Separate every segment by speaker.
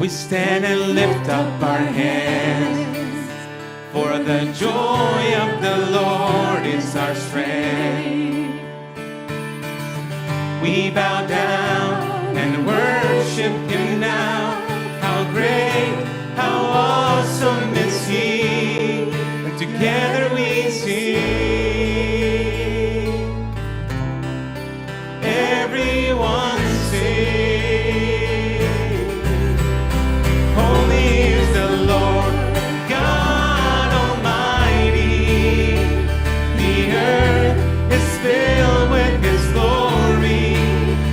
Speaker 1: We stand and lift up our hands, for the joy of the Lord is our strength. We bow down and worship Him now. How great, how awesome is He, and together we sing. Everyone sing. Holy is the Lord God Almighty. The earth is filled with His glory.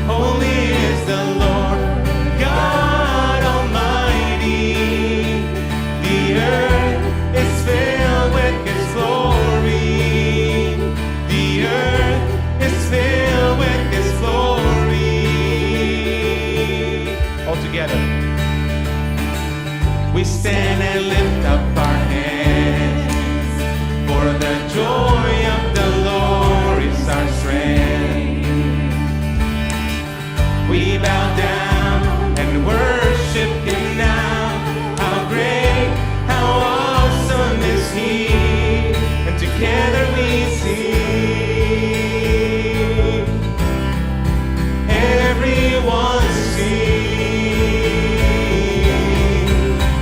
Speaker 1: Holy is the Lord God Almighty. The earth is filled with His glory. The earth is filled with His glory. All together. We stand and lift up our hands, for the joy of the Lord is our strength. We bow down and worship Him now. How great, how awesome is He, and together we sing. Everyone sing.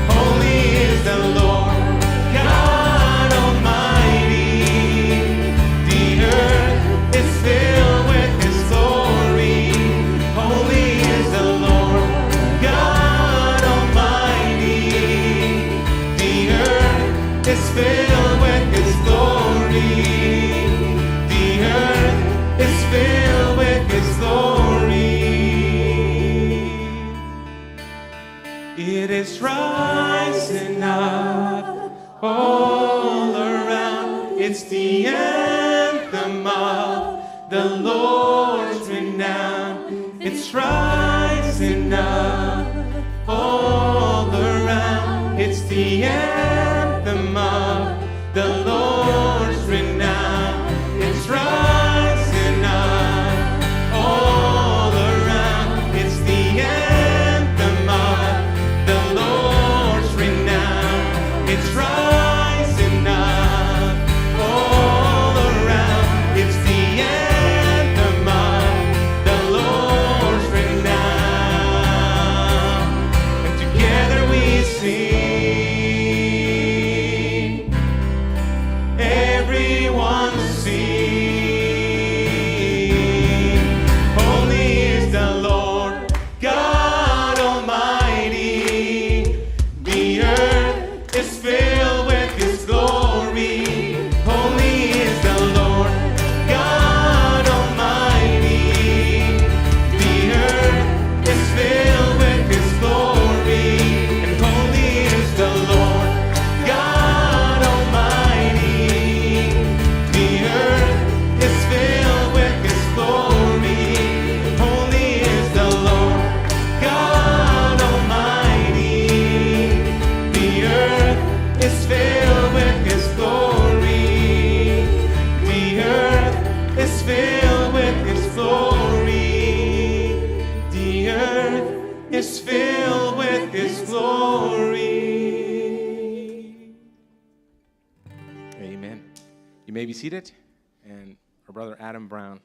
Speaker 1: Holy is the Lord God Almighty. The earth is filled with His glory. Holy is the Lord God Almighty. The earth is filled with His glory. The earth is filled with His glory. It is rising up all around. It's the anthem of the Lord's renown. It's rising up all around. It's the anthem of the Lord's renown. It's rising up all around. It's the anthem of the Lord's renown. It's rising up all around. It's the anthem of the Lord's renown. And together we sing. Everyone sing. Holy is the Lord God Almighty. The earth is filled with His glory. Holy is the Lord God Almighty. The earth is filled with His glory. And holy is the Lord God Almighty. The earth is filled with His glory. Holy is the Lord God Almighty. The earth is filled with His glory. The earth is filled with His glory. The earth is filled with His glory. Amen. You may be seated, and our brother Adam Brown